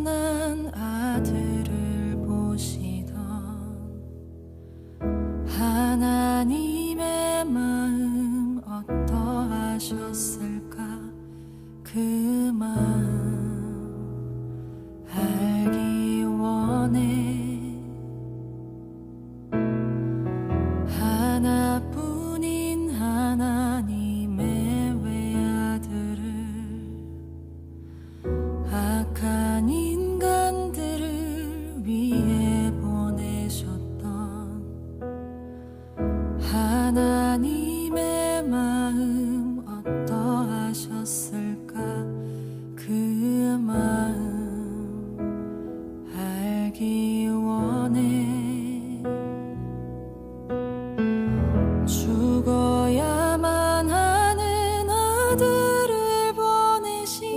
영원한 아들을 보시던 하나님의 마음 어떠하셨을까? 그 마음 알기 원해. 하나뿐인 하나님의 외아들을 악한 인간들을 위해 보내셨던 하나님의 마음 어떠하셨을까? 그 마음 알기 원해. 죽어야만 하는 아들을 보내신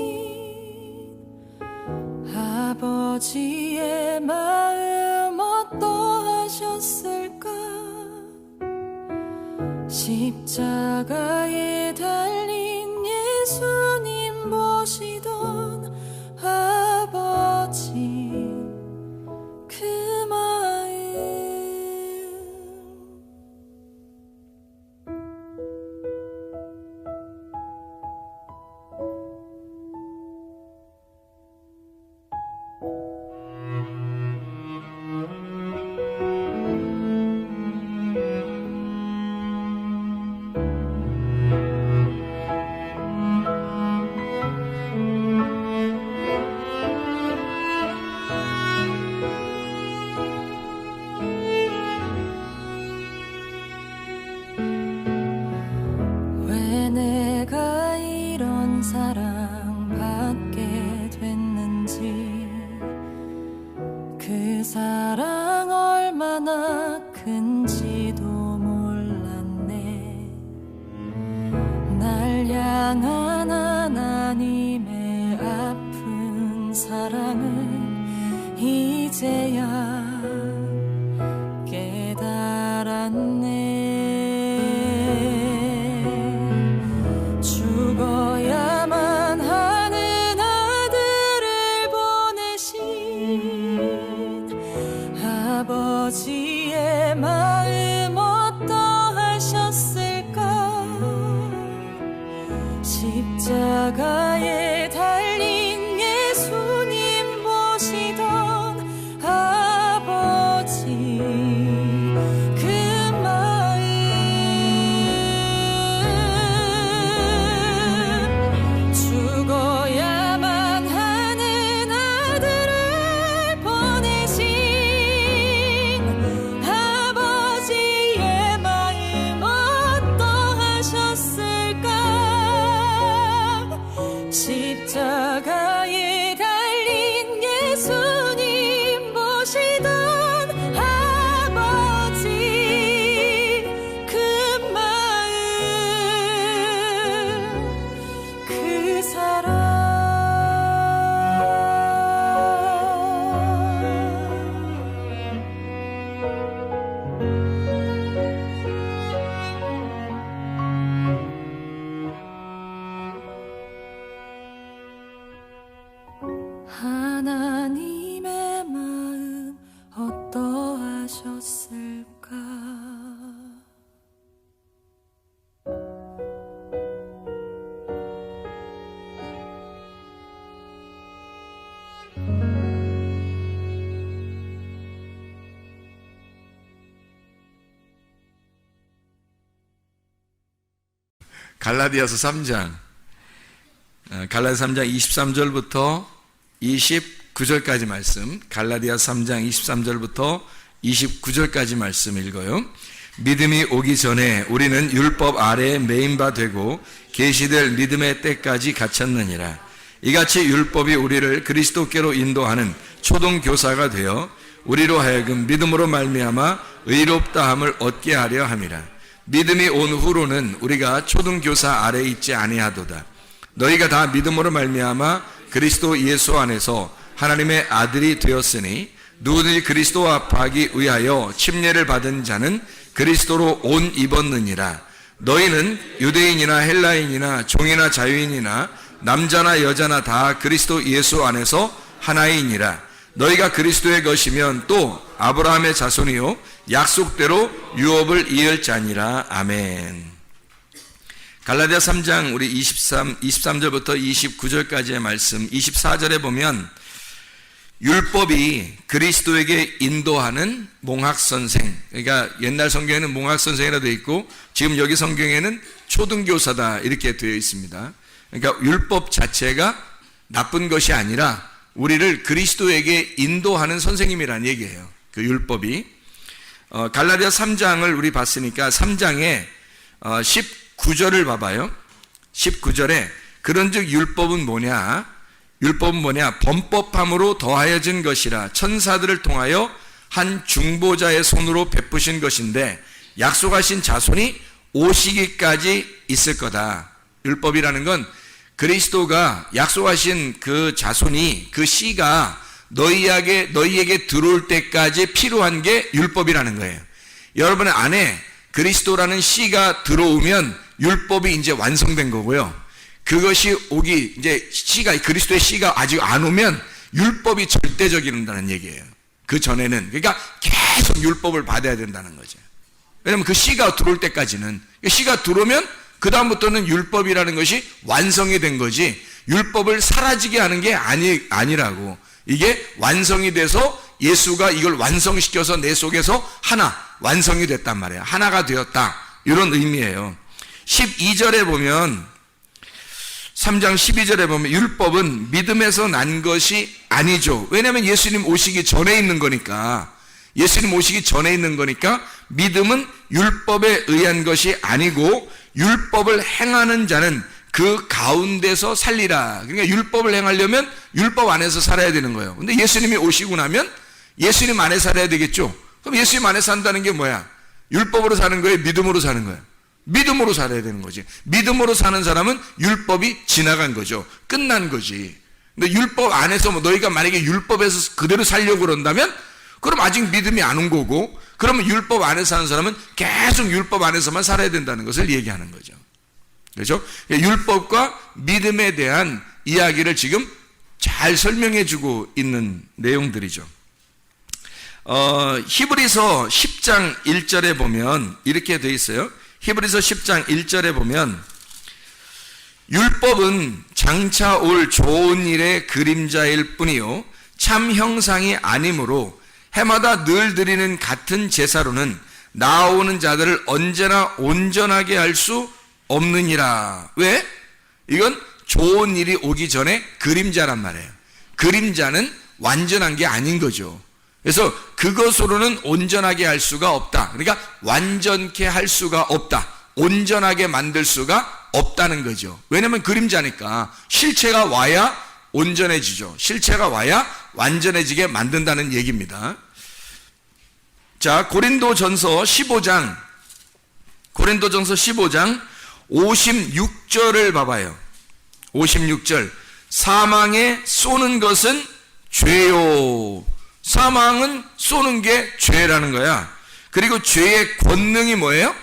아버지의 마음 어떠하셨을까? 십자가에 달린 예수님 보시던 아버지 그 마음. 왜 내가 이런 사랑받게 됐는지, 그 사랑 얼마나 큰지도 몰랐네. 날 향한 하나님의 아픈 사랑을 이제야 깨달았네. 죽어야만 하는 아들을 보내신 아버지의 마음 어떠하셨을까? 십자가에 달린 예수님 보시던 아버지 그 마음. 죽어야만 하는 아들을 보내신 아버지의 마음 어떠하셨을까? 십자가에 달린 예수님 보시던 아버지 그 마음, 그 사랑. 하나님의 마음 어떠하셨을까? 갈라디아서 3장 23절부터 29절까지 말씀, 갈라디아 3장 23절부터 29절까지 말씀 읽어요. 믿음이 오기 전에 우리는 율법 아래에 매인 바 되고 계시될 믿음의 때까지 갇혔느니라. 이같이 율법이 우리를 그리스도께로 인도하는 초등교사가 되어 우리로 하여금 믿음으로 말미암아 의롭다함을 얻게 하려 함이라. 믿음이 온 후로는 우리가 초등교사 아래에 있지 아니하도다. 너희가 다 믿음으로 말미암아 그리스도 예수 안에서 하나님의 아들이 되었으니 누구든지 그리스도와 합하기 위하여 침례를 받은 자는 그리스도로 옷 입었느니라. 너희는 유대인이나 헬라인이나 종이나 자유인이나 남자나 여자나 다 그리스도 예수 안에서 하나이니라. 너희가 그리스도의 것이면 또 아브라함의 자손이요 약속대로 유업을 이을 자니라. 아멘. 갈라디아 3장 우리 23절부터 29절까지의 말씀, 24절에 보면 율법이 그리스도에게 인도하는 몽학선생, 그러니까 옛날 성경에는 몽학선생이라 되어 있고 지금 여기 성경에는 초등교사다 이렇게 되어 있습니다. 그러니까 율법 자체가 나쁜 것이 아니라 우리를 그리스도에게 인도하는 선생님이라는 얘기예요. 그 율법이. 갈라디아 3장을 우리 봤으니까 3장에 19절을 봐봐요. 19절에 그런즉 율법은 뭐냐? 율법은 뭐냐? 범법함으로 더하여진 것이라 천사들을 통하여 한 중보자의 손으로 베푸신 것인데 약속하신 자손이 오시기까지 있을 거다. 율법이라는 건 그리스도가 약속하신 그 자손이, 그 씨가 너희에게 들어올 때까지 필요한 게 율법이라는 거예요. 여러분의 안에 그리스도라는 씨가 들어오면 율법이 이제 완성된 거고요. 그것이 이제 그리스도의 씨가 아직 안 오면 율법이 절대적이라는 얘기예요. 그 전에는. 그러니까 계속 율법을 받아야 된다는 거죠. 왜냐하면 그 씨가 들어올 때까지는, 씨가 들어오면 그다음부터는 율법이라는 것이 완성이 된 거지, 율법을 사라지게 하는 게 아니라고. 이게 완성이 돼서 예수가 이걸 완성시켜서 내 속에서 하나, 완성이 됐단 말이에요. 하나가 되었다. 이런 의미예요. 12절에 보면, 3장 12절에 보면 율법은 믿음에서 난 것이 아니죠. 왜냐하면 예수님 오시기 전에 있는 거니까. 예수님 오시기 전에 있는 거니까 믿음은 율법에 의한 것이 아니고 율법을 행하는 자는 그 가운데서 살리라. 그러니까 율법을 행하려면 율법 안에서 살아야 되는 거예요. 근데 예수님이 오시고 나면 예수님 안에 살아야 되겠죠. 그럼 예수님 안에 산다는 게 뭐야? 율법으로 사는 거예요? 믿음으로 사는 거예요? 믿음으로 살아야 되는 거지. 믿음으로 사는 사람은 율법이 지나간 거죠. 끝난 거지. 근데 율법 안에서 너희가 만약에 율법에서 그대로 살려고 그런다면 그럼 아직 믿음이 안 온 거고, 그러면 율법 안에서 사는 사람은 계속 율법 안에서만 살아야 된다는 것을 얘기하는 거죠. 그렇죠? 율법과 믿음에 대한 이야기를 지금 잘 설명해 주고 있는 내용들이죠. 히브리서 10장 1절에 보면 이렇게 되어 있어요. 히브리서 10장 1절에 보면 율법은 장차 올 좋은 일의 그림자일 뿐이요 참 형상이 아니므로 해마다 늘 드리는 같은 제사로는 나아오는 자들을 언제나 온전하게 할 수 없느니라. 왜? 이건 좋은 일이 오기 전에 그림자란 말이에요. 그림자는 완전한 게 아닌 거죠. 그래서 그것으로는 온전하게 할 수가 없다. 그러니까 완전케 할 수가 없다. 온전하게 만들 수가 없다는 거죠. 왜냐하면 그림자니까 실체가 와야 온전해지죠. 실체가 와야 완전해지게 만든다는 얘기입니다. 자, 고린도전서 15장 56절을 봐봐요. 56절. 사망에 쏘는 것은 죄요. 사망은 쏘는 게 죄라는 거야. 그리고 죄의 권능이 뭐예요?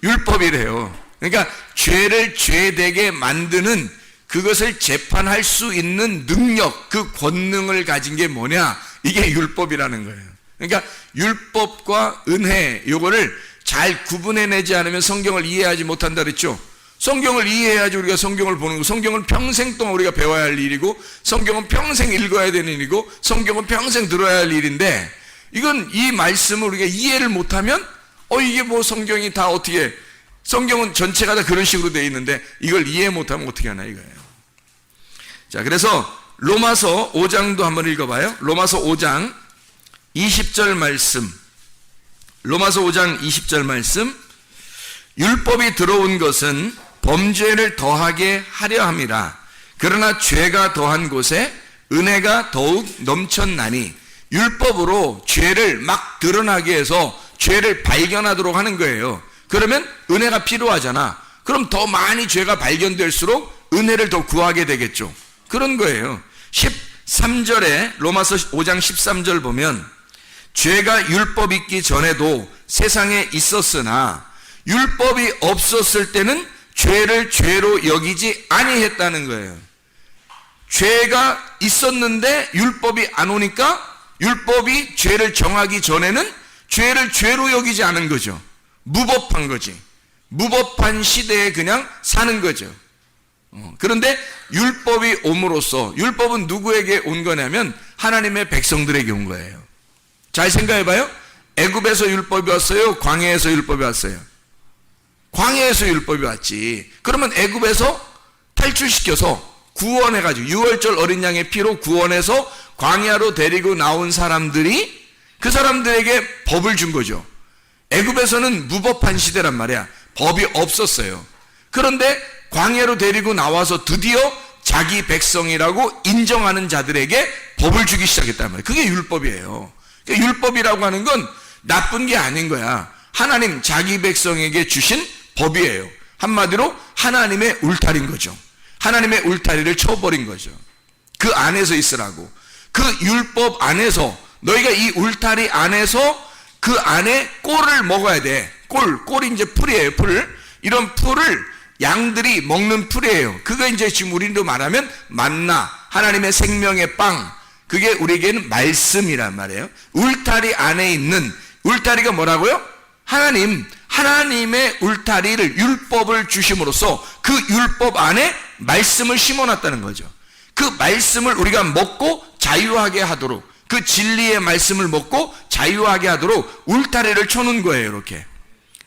율법이래요. 그러니까 죄를 죄되게 만드는, 그것을 재판할 수 있는 능력, 그 권능을 가진 게 뭐냐? 이게 율법이라는 거예요. 그러니까 율법과 은혜, 요거를 잘 구분해내지 않으면 성경을 이해하지 못한다 그랬죠. 성경을 이해해야지 우리가 성경을 보는 거. 성경은 평생 동안 우리가 배워야 할 일이고, 성경은 평생 읽어야 되는 일이고, 성경은 평생 들어야 할 일인데, 이건 이 말씀을 우리가 이해를 못하면 이게 뭐 성경이 다 어떻게, 성경은 전체가 다 그런 식으로 되어 있는데 이걸 이해 못하면 어떻게 하나 이거예요. 자, 그래서 로마서 5장도 한번 읽어봐요. 로마서 5장 20절 말씀. 로마서 5장 20절 말씀. 율법이 들어온 것은 범죄를 더하게 하려 함이라. 그러나 죄가 더한 곳에 은혜가 더욱 넘쳤나니. 율법으로 죄를 막 드러나게 해서 죄를 발견하도록 하는 거예요. 그러면 은혜가 필요하잖아. 그럼 더 많이 죄가 발견될수록 은혜를 더 구하게 되겠죠. 그런 거예요. 13절에 로마서 5장 13절 보면 죄가 율법 있기 전에도 세상에 있었으나 율법이 없었을 때는 죄를 죄로 여기지 아니했다는 거예요. 죄가 있었는데 율법이 안 오니까 율법이 죄를 정하기 전에는 죄를 죄로 여기지 않은 거죠. 무법한 거지. 무법한 시대에 그냥 사는 거죠. 그런데 율법이 옴으로써, 율법은 누구에게 온 거냐면 하나님의 백성들에게 온 거예요. 잘 생각해 봐요. 애굽에서 율법이 왔어요? 광야에서 율법이 왔어요? 광야에서 율법이 왔지. 그러면 애굽에서 탈출시켜서 구원해가지고 6월절 어린 양의 피로 구원해서 광야로 데리고 나온 사람들이 그 사람들에게 법을 준 거죠. 애굽에서는 무법한 시대란 말이야. 법이 없었어요. 그런데 광야로 데리고 나와서 드디어 자기 백성이라고 인정하는 자들에게 법을 주기 시작했단 말이에요. 그게 율법이에요. 그러니까 율법이라고 하는 건 나쁜 게 아닌 거야. 하나님 자기 백성에게 주신 법이에요. 한마디로 하나님의 울타리인 거죠. 하나님의 울타리를 쳐버린 거죠. 그 안에서 있으라고. 그 율법 안에서, 너희가 이 울타리 안에서 그 안에 꼴을 먹어야 돼. 꼴이 이제 풀이에요. 풀. 이런 풀을 양들이 먹는 풀이에요. 그거 이제 지금 우리도 말하면 만나, 하나님의 생명의 빵. 그게 우리에게는 말씀이란 말이에요. 울타리 안에 있는, 울타리가 뭐라고요? 하나님의 울타리를, 율법을 주심으로써 그 율법 안에 말씀을 심어놨다는 거죠. 그 말씀을 우리가 먹고 자유하게 하도록, 그 진리의 말씀을 먹고 자유하게 하도록 울타리를 쳐놓은 거예요. 이렇게.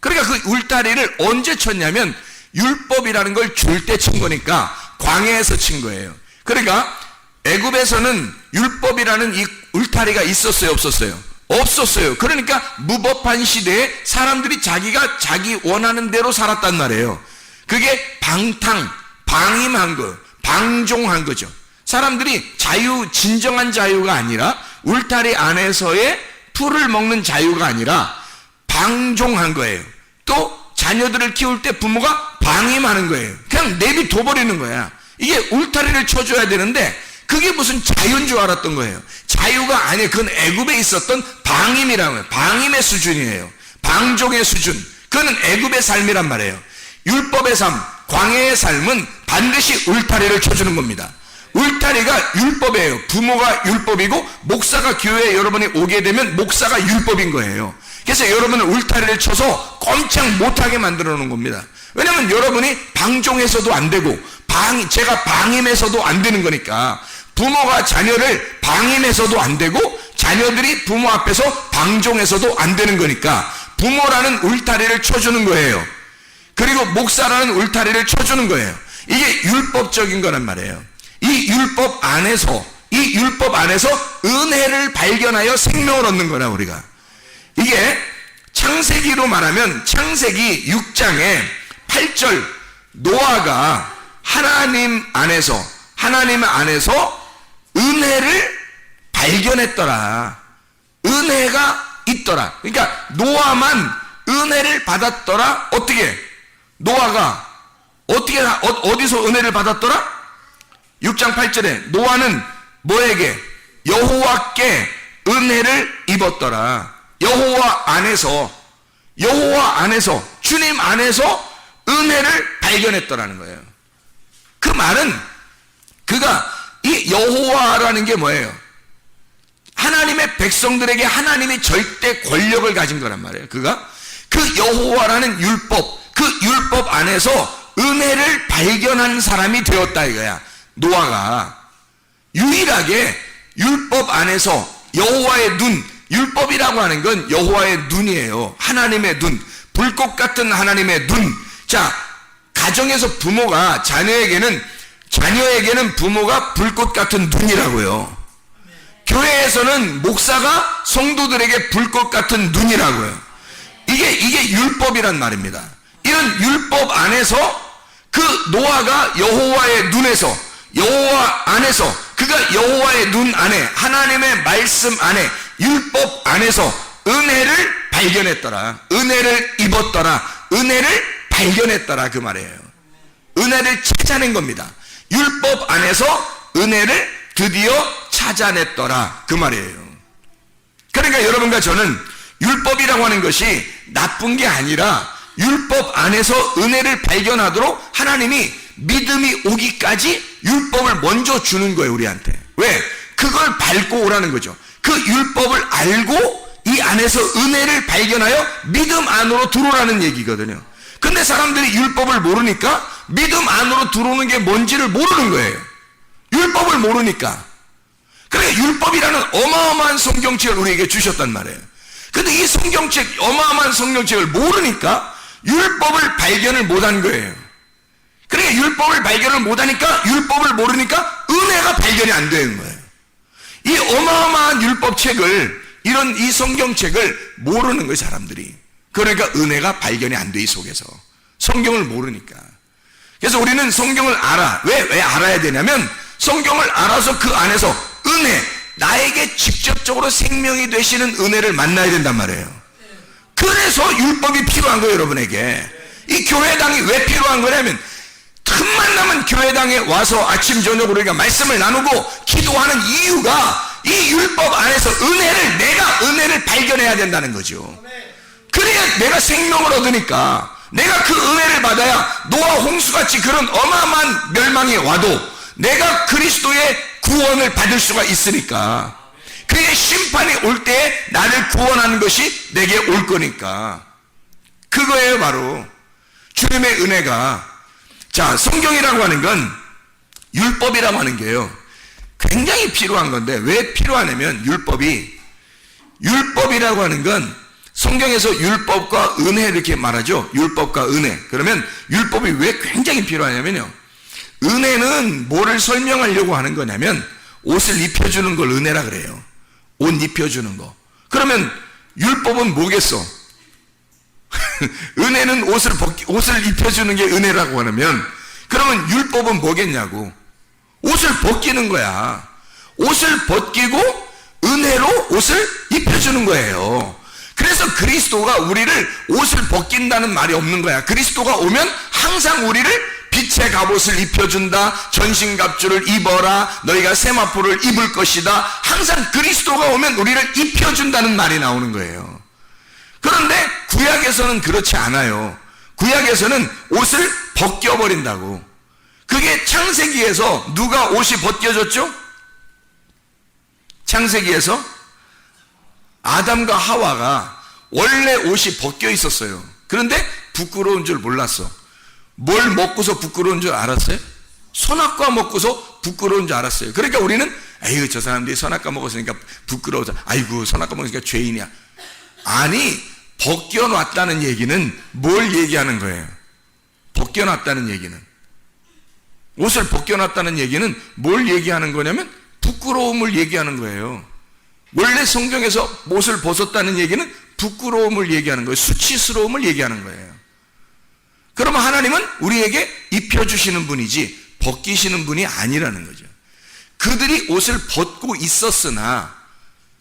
그러니까 그 울타리를 언제 쳤냐면 율법이라는 걸 줄 때 친 거니까 광야에서 친 거예요. 그러니까 애굽에서는 율법이라는 이 울타리가 있었어요? 없었어요? 없었어요. 그러니까 무법한 시대에 사람들이 자기가 자기 원하는 대로 살았단 말이에요. 그게 방임한 거, 방종한 거죠. 사람들이 진정한 자유가 아니라, 울타리 안에서의 풀을 먹는 자유가 아니라 방종한 거예요. 또 자녀들을 키울 때 부모가 방임하는 거예요. 그냥 내비둬버리는 거야. 이게 울타리를 쳐줘야 되는데 그게 무슨 자유인 줄 알았던 거예요. 자유가 아니에요. 그건 애굽에 있었던 방임이라고 해요. 방임의 수준이에요. 방종의 수준. 그건 애굽의 삶이란 말이에요. 율법의 삶, 광야의 삶은 반드시 울타리를 쳐주는 겁니다. 울타리가 율법이에요. 부모가 율법이고 목사가 교회에 여러분이 오게 되면 목사가 율법인 거예요. 그래서 여러분은 울타리를 쳐서 꼼짝 못하게 만들어 놓은 겁니다. 왜냐하면 여러분이 방종해서도 안 되고 제가 방임해서도 안 되는 거니까. 부모가 자녀를 방임해서도 안 되고 자녀들이 부모 앞에서 방종해서도 안 되는 거니까 부모라는 울타리를 쳐주는 거예요. 그리고 목사라는 울타리를 쳐주는 거예요. 이게 율법적인 거란 말이에요. 이 율법 안에서 은혜를 발견하여 생명을 얻는 거라. 우리가 이게 창세기로 말하면 창세기 6장에 8절, 노아가 하나님 안에서 은혜를 발견했더라. 은혜가 있더라. 그러니까 노아만 은혜를 받았더라. 어떻게? 노아가 어디서 은혜를 받았더라? 6장 8절에 노아는 뭐에게? 여호와께 은혜를 입었더라. 여호와 안에서 주님 안에서 은혜를 발견했더라는 거예요. 그 말은 이 여호와라는 게 뭐예요? 하나님의 백성들에게 하나님이 절대 권력을 가진 거란 말이에요. 그 여호와라는 그 율법 안에서 은혜를 발견한 사람이 되었다 이거야. 노아가 유일하게 율법 안에서 여호와의 눈, 율법이라고 하는 건 여호와의 눈이에요. 하나님의 눈, 불꽃 같은 하나님의 눈. 자, 가정에서 부모가 자녀에게는 부모가 불꽃 같은 눈이라고요. 교회에서는 목사가 성도들에게 불꽃 같은 눈이라고요. 이게 율법이란 말입니다. 이런 율법 안에서 그 노아가 여호와의 눈에서, 여호와 안에서, 그가 여호와의 눈 안에, 하나님의 말씀 안에, 율법 안에서 은혜를 발견했더라. 은혜를 입었더라. 은혜를 발견했더라. 그 말이에요. 은혜를 찾아낸 겁니다. 율법 안에서 은혜를 드디어 찾아냈더라. 그 말이에요. 그러니까 여러분과 저는 율법이라고 하는 것이 나쁜 게 아니라 율법 안에서 은혜를 발견하도록 하나님이 믿음이 오기까지 율법을 먼저 주는 거예요, 우리한테. 왜? 그걸 밟고 오라는 거죠. 그 율법을 알고 이 안에서 은혜를 발견하여 믿음 안으로 들어오라는 얘기거든요. 근데 사람들이 율법을 모르니까 믿음 안으로 들어오는 게 뭔지를 모르는 거예요. 율법을 모르니까. 그러니까 율법이라는 어마어마한 성경책을 우리에게 주셨단 말이에요. 근데 이 성경책, 어마어마한 성경책을 모르니까 율법을 발견을 못한 거예요. 그러니까 율법을 발견을 못하니까, 율법을 모르니까 은혜가 발견이 안 되는 거예요. 이 어마어마한 율법책을, 이런 이 성경책을 모르는 거예요, 사람들이. 그러니까 은혜가 발견이 안 돼, 이 속에서. 성경을 모르니까. 그래서 우리는 성경을 알아. 왜 알아야 되냐면, 성경을 알아서 그 안에서 은혜, 나에게 직접적으로 생명이 되시는 은혜를 만나야 된단 말이에요. 그래서 율법이 필요한 거예요, 여러분에게. 이 교회당이 왜 필요한 거냐면, 틈만 나면 교회당에 와서 아침 저녁 우리가 말씀을 나누고 기도하는 이유가 이 율법 안에서 내가 은혜를 발견해야 된다는 거죠. 그래야 내가 생명을 얻으니까, 내가 그 은혜를 받아야 노아 홍수같이 그런 어마어마한 멸망이 와도 내가 그리스도의 구원을 받을 수가 있으니까, 그의 심판이 올 때 나를 구원하는 것이 내게 올 거니까. 그거예요, 바로 주님의 은혜가. 자, 성경이라고 하는 건, 율법이라고 하는 게요, 굉장히 필요한 건데, 왜 필요하냐면, 율법이라고 하는 건 성경에서 율법과 은혜 이렇게 말하죠. 율법과 은혜. 그러면 율법이 왜 굉장히 필요하냐면요, 은혜는 뭐를 설명하려고 하는 거냐면, 옷을 입혀주는 걸 은혜라 그래요. 옷 입혀주는 거. 그러면 율법은 뭐겠어? 은혜는 옷을 입혀주는 게 은혜라고 하면, 그러면 율법은 뭐겠냐고? 옷을 벗기는 거야. 옷을 벗기고 은혜로 옷을 입혀주는 거예요. 그래서 그리스도가 우리를 옷을 벗긴다는 말이 없는 거야. 그리스도가 오면 항상 우리를 빛의 갑옷을 입혀준다, 전신갑주를 입어라, 너희가 세마포를 입을 것이다. 항상 그리스도가 오면 우리를 입혀준다는 말이 나오는 거예요. 그런데 구약에서는 그렇지 않아요. 구약에서는 옷을 벗겨버린다고. 그게 창세기에서 누가 옷이 벗겨졌죠? 창세기에서 아담과 하와가 원래 옷이 벗겨 있었어요. 그런데 부끄러운 줄 몰랐어. 뭘 먹고서 부끄러운 줄 알았어요? 선악과 먹고서 부끄러운 줄 알았어요. 그러니까 우리는, 에휴, 저 사람들이 선악과 먹었으니까 부끄러워서, 아이고, 선악과 먹으니까 죄인이야. 아니, 벗겨놨다는 얘기는 뭘 얘기하는 거예요? 벗겨놨다는 얘기는, 옷을 벗겨놨다는 얘기는 뭘 얘기하는 거냐면 부끄러움을 얘기하는 거예요. 원래 성경에서 옷을 벗었다는 얘기는 부끄러움을 얘기하는 거예요. 수치스러움을 얘기하는 거예요. 그러면 하나님은 우리에게 입혀주시는 분이지 벗기시는 분이 아니라는 거죠. 그들이 옷을 벗고 있었으나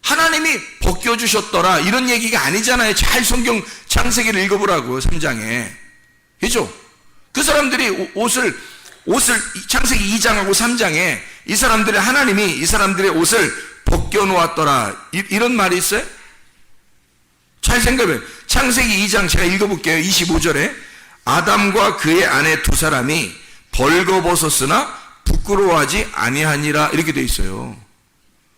하나님이 벗겨주셨더라, 이런 얘기가 아니잖아요. 잘 성경 창세기를 읽어보라고, 3장에. 그죠? 그 사람들이 옷을 창세기 2장하고 3장에 이 사람들의, 하나님이 이 사람들의 옷을 벗겨놓았더라, 이런 말이 있어요? 잘 생각해요. 창세기 2장 제가 읽어볼게요. 25절에 아담과 그의 아내 두 사람이 벌거벗었으나 부끄러워하지 아니하니라, 이렇게 돼 있어요.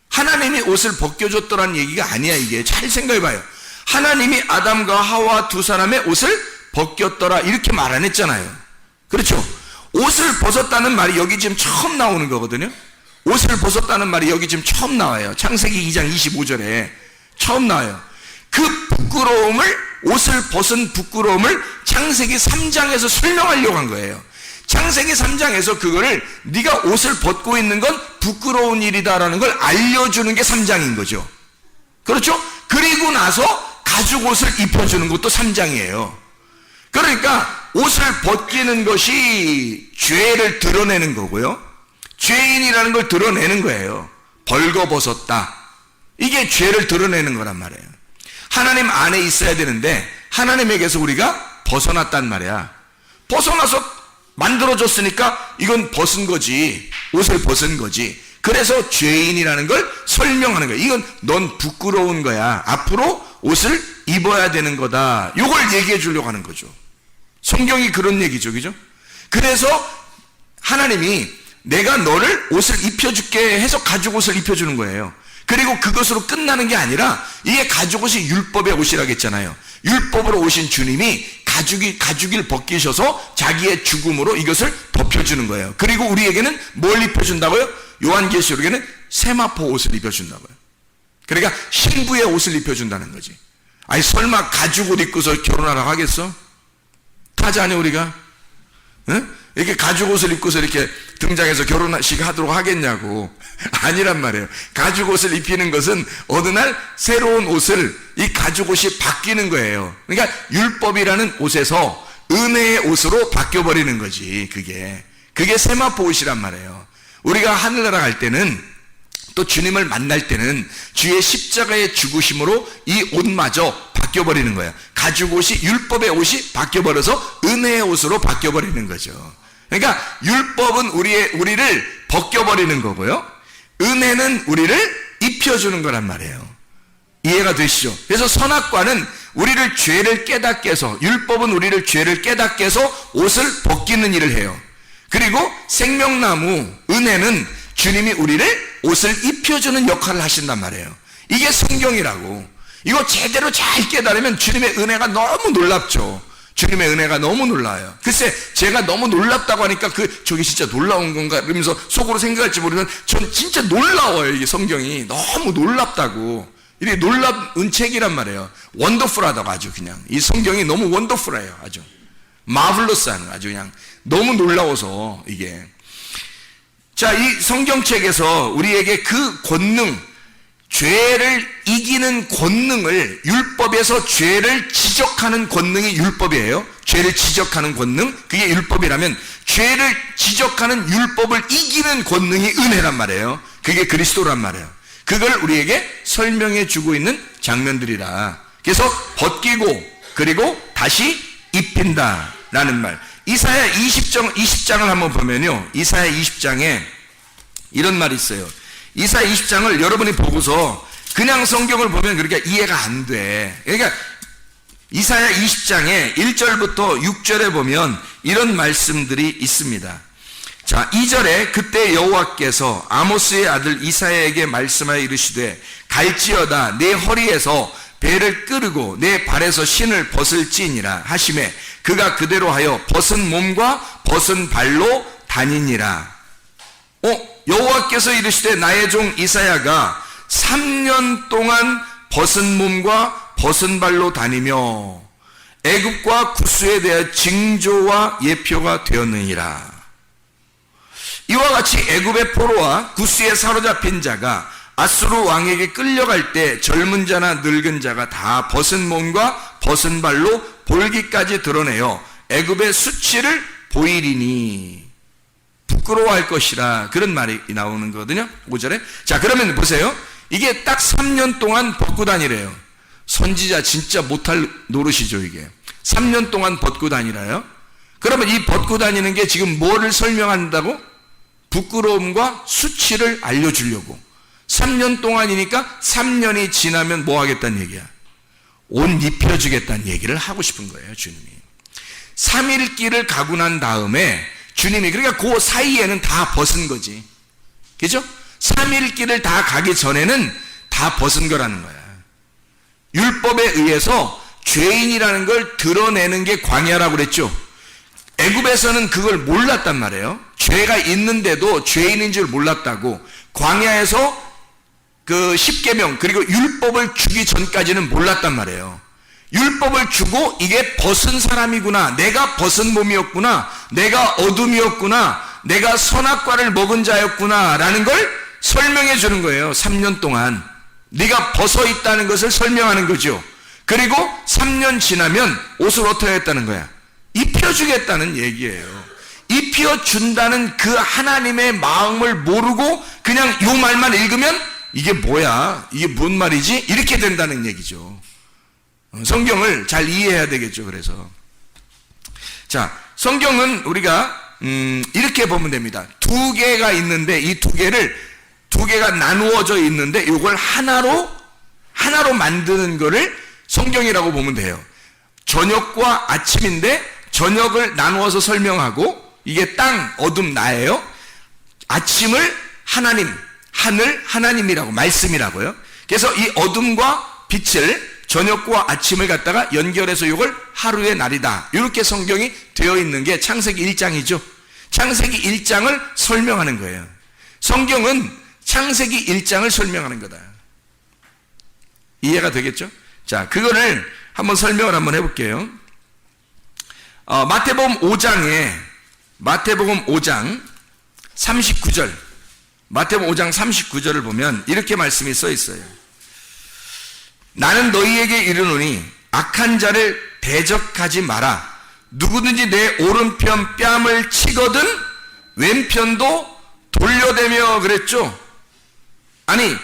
하나님이 옷을 벗겨줬더라는 얘기가 아니야. 이게 잘 생각해봐요. 하나님이 아담과 하와 두 사람의 옷을 벗겼더라, 이렇게 말 안 했잖아요. 그렇죠? 옷을 벗었다는 말이 여기 지금 처음 나오는 거거든요. 옷을 벗었다는 말이 여기 지금 처음 나와요. 창세기 2장 25절에 처음 나와요. 그 부끄러움을, 옷을 벗은 부끄러움을 창세기 3장에서 설명하려고 한 거예요. 창세기 3장에서 그거를, 네가 옷을 벗고 있는 건 부끄러운 일이다라는 걸 알려주는 게 3장인 거죠. 그렇죠? 그리고 나서 가죽 옷을 입혀주는 것도 3장이에요. 그러니까 옷을 벗기는 것이 죄를 드러내는 거고요, 죄인이라는 걸 드러내는 거예요. 벌거벗었다, 이게 죄를 드러내는 거란 말이에요. 하나님 안에 있어야 되는데 하나님에게서 우리가 벗어났단 말이야. 벗어나서 만들어졌으니까 이건 벗은 거지, 옷을 벗은 거지. 그래서 죄인이라는 걸 설명하는 거야. 이건 넌 부끄러운 거야, 앞으로 옷을 입어야 되는 거다, 이걸 얘기해 주려고 하는 거죠. 성경이 그런 얘기죠. 그죠? 그래서 하나님이 내가 너를 옷을 입혀줄게 해서 가죽옷을 입혀주는 거예요. 그리고 그것으로 끝나는 게 아니라 이게 가죽옷이 율법의 옷이라고 했잖아요. 율법으로 오신 주님이 가죽을 벗기셔서 자기의 죽음으로 이것을 덮여주는 거예요. 그리고 우리에게는 뭘 입혀준다고요? 요한계시록에는 세마포 옷을 입혀준다고요. 그러니까 신부의 옷을 입혀준다는 거지. 아니 설마 가죽옷 입고서 결혼하라고 하겠어? 타자니 우리가? 응? 이렇게 가죽옷을 입고서 이렇게 등장해서 결혼식 하도록 하겠냐고. 아니란 말이에요. 가죽옷을 입히는 것은 어느 날 새로운 옷을 이 가죽옷이 바뀌는 거예요. 그러니까 율법이라는 옷에서 은혜의 옷으로 바뀌어버리는 거지. 그게 세마포 옷이란 말이에요. 우리가 하늘나라 갈 때는 또 주님을 만날 때는 주의 십자가의 죽으심으로 이 옷마저 바뀌어버리는 거예요. 가죽옷이 율법의 옷이 바뀌어버려서 은혜의 옷으로 바뀌어버리는 거죠. 그러니까 율법은 우리를 벗겨버리는 거고요. 은혜는 우리를 입혀주는 거란 말이에요. 이해가 되시죠? 그래서 선악과는 우리를 죄를 깨닫게 해서, 율법은 우리를 죄를 깨닫게 해서 옷을 벗기는 일을 해요. 그리고 생명나무, 은혜는 주님이 우리를 옷을 입혀주는 역할을 하신단 말이에요. 이게 성경이라고. 이거 제대로 잘 깨달으면 주님의 은혜가 너무 놀랍죠. 주님의 은혜가 너무 놀라요. 글쎄 제가 너무 놀랍다고 하니까 저게 진짜 놀라운 건가 이러면서 속으로 생각할지 모르지만 전 진짜 놀라워요. 이게 성경이 너무 놀랍다고. 이게 놀라운 책이란 말이에요. 원더풀하다고 아주 그냥. 이 성경이 너무 원더풀해요. 아주 마블러스한, 아주 그냥 너무 놀라워서 이게. 자, 이 성경책에서 우리에게 그 권능, 죄를 이기는 권능을, 율법에서 죄를 지적하는 권능이 율법이에요. 죄를 지적하는 권능, 그게 율법이라면 죄를 지적하는 율법을 이기는 권능이 은혜란 말이에요. 그게 그리스도란 말이에요. 그걸 우리에게 설명해 주고 있는 장면들이라. 그래서 벗기고 그리고 다시 입힌다라는 말. 이사야 20장을 한번 보면요, 이사야 20장에 이런 말이 있어요. 이사야 20장을 여러분이 보고서 그냥 성경을 보면 그렇게 이해가 안 돼. 그러니까 이사야 20장에 1절부터 6절에 보면 이런 말씀들이 있습니다. 자, 2절에 그때 여호와께서 아모스의 아들 이사야에게 말씀하여 이르시되 갈지어다 내 허리에서 배를 끄르고 내 발에서 신을 벗을지니라 하시매 그가 그대로 하여 벗은 몸과 벗은 발로 다니니라. 여호와께서 이르시되 나의 종 이사야가 3년 동안 벗은 몸과 벗은 발로 다니며 애굽과 구스에 대한 징조와 예표가 되었느니라. 이와 같이 애굽의 포로와 구스에 사로잡힌 자가 아수르 왕에게 끌려갈 때 젊은 자나 늙은 자가 다 벗은 몸과 벗은 발로 볼기까지 드러내어 애굽의 수치를 보이리니 부끄러워할 것이라. 그런 말이 나오는 거거든요. 5절에. 자, 그러면 보세요. 이게 딱 3년 동안 벗고 다니래요. 선지자 진짜 못할 노릇이죠, 이게. 3년 동안 벗고 다니라요. 그러면 이 벗고 다니는 게 지금 뭐를 설명한다고? 부끄러움과 수치를 알려주려고. 3년 동안이니까 3년이 지나면 뭐 하겠다는 얘기야? 옷 입혀주겠다는 얘기를 하고 싶은 거예요, 주님이. 3일 길을 가고 난 다음에 주님이, 그러니까 그 사이에는 다 벗은 거지. 그죠? 3일 길을 다 가기 전에는 다 벗은 거라는 거야. 율법에 의해서 죄인이라는 걸 드러내는 게 광야라고 그랬죠. 애굽에서는 그걸 몰랐단 말이에요. 죄가 있는데도 죄인인 줄 몰랐다고. 광야에서 그 십계명 그리고 율법을 주기 전까지는 몰랐단 말이에요. 율법을 주고 이게 벗은 사람이구나, 내가 벗은 몸이었구나, 내가 어둠이었구나, 내가 선악과를 먹은 자였구나 라는 걸 설명해 주는 거예요. 3년 동안 네가 벗어 있다는 것을 설명하는 거죠. 그리고 3년 지나면 옷을 어떻게 했다는 거야? 입혀주겠다는 얘기예요. 입혀준다는 그 하나님의 마음을 모르고 그냥 요 말만 읽으면 이게 뭐야? 이게 뭔 말이지? 이렇게 된다는 얘기죠. 성경을 잘 이해해야 되겠죠. 그래서 자, 성경은 우리가 이렇게 보면 됩니다. 두 개가 있는데 이 두 개가 나누어져 있는데 이걸 하나로 만드는 거를 성경이라고 보면 돼요. 저녁과 아침인데 저녁을 나누어서 설명하고 이게 땅, 어둠, 나예요. 아침을 하나님, 하늘, 하나님이라고, 말씀이라고요. 그래서 이 어둠과 빛을, 저녁과 아침을 갖다가 연결해서 이걸 하루의 날이다, 이렇게 성경이 되어 있는 게 창세기 1장이죠. 창세기 1장을 설명하는 거예요. 성경은 창세기 1장을 설명하는 거다. 이해가 되겠죠? 자, 그거를 한번 설명을 한번 해볼게요. 마태복음 5장 39절, 마태복음 5장 39절을 보면 이렇게 말씀이 써 있어요. 나는 너희에게 이르노니 악한 자를 대적하지 마라. 누구든지 내 오른편 뺨을 치거든 왼편도 돌려대며, 그랬죠? 아니,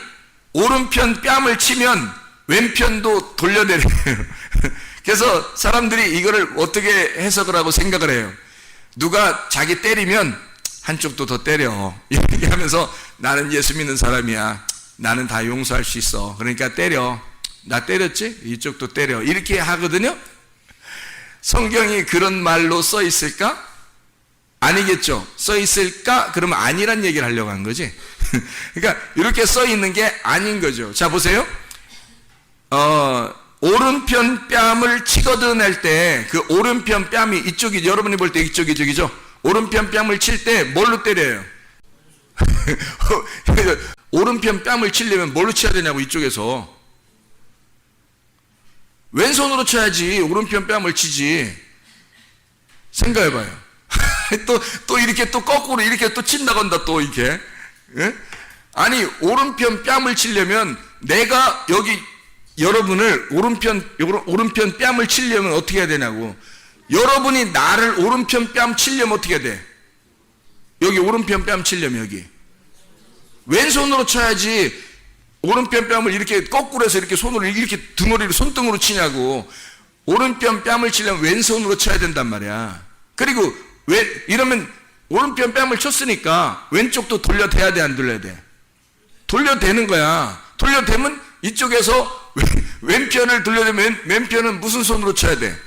오른편 뺨을 치면 왼편도 돌려대래요. 그래서 사람들이 이거를 어떻게 해석을 하고 생각을 해요. 누가 자기 때리면 한쪽도 더 때려, 이렇게 하면서 나는 예수 믿는 사람이야, 나는 다 용서할 수 있어, 그러니까 때려, 나 때렸지? 이쪽도 때려, 이렇게 하거든요. 성경이 그런 말로 써 있을까? 아니겠죠. 써 있을까? 그러면 아니란 얘기를 하려고 한 거지. 그러니까 이렇게 써 있는 게 아닌 거죠. 자, 보세요. 오른편 뺨을 치거든 할 때 그 오른편 뺨이 이쪽이, 여러분이 볼 때 이쪽이 저기죠. 오른편 뺨을 칠 때 뭘로 때려요? 오른편 뺨을 치려면 뭘로 쳐야 되냐고, 이쪽에서. 왼손으로 쳐야지 오른편 뺨을 치지. 생각해봐요. 또 이렇게 또 거꾸로 이렇게 또 친다고 한다, 또 이렇게. 예? 아니, 오른편 뺨을 치려면 내가 여기 여러분을 오른편 뺨을 치려면 어떻게 해야 되냐고. 여러분이 나를 오른편 뺨 치려면 어떻게 해야 돼? 여기 오른편 뺨 치려면 여기 왼손으로 쳐야지. 오른편 뺨을 이렇게 거꾸로 해서 이렇게 손으로 이렇게 등어리로 손등으로 치냐고. 오른편 뺨을 치려면 왼손으로 쳐야 된단 말이야. 그리고 이러면 오른편 뺨을 쳤으니까 왼쪽도 돌려대야 돼, 안 돌려야 돼? 돌려대는 거야. 돌려대면 이쪽에서 왼편을 돌려대면 왼편은 무슨 손으로 쳐야 돼?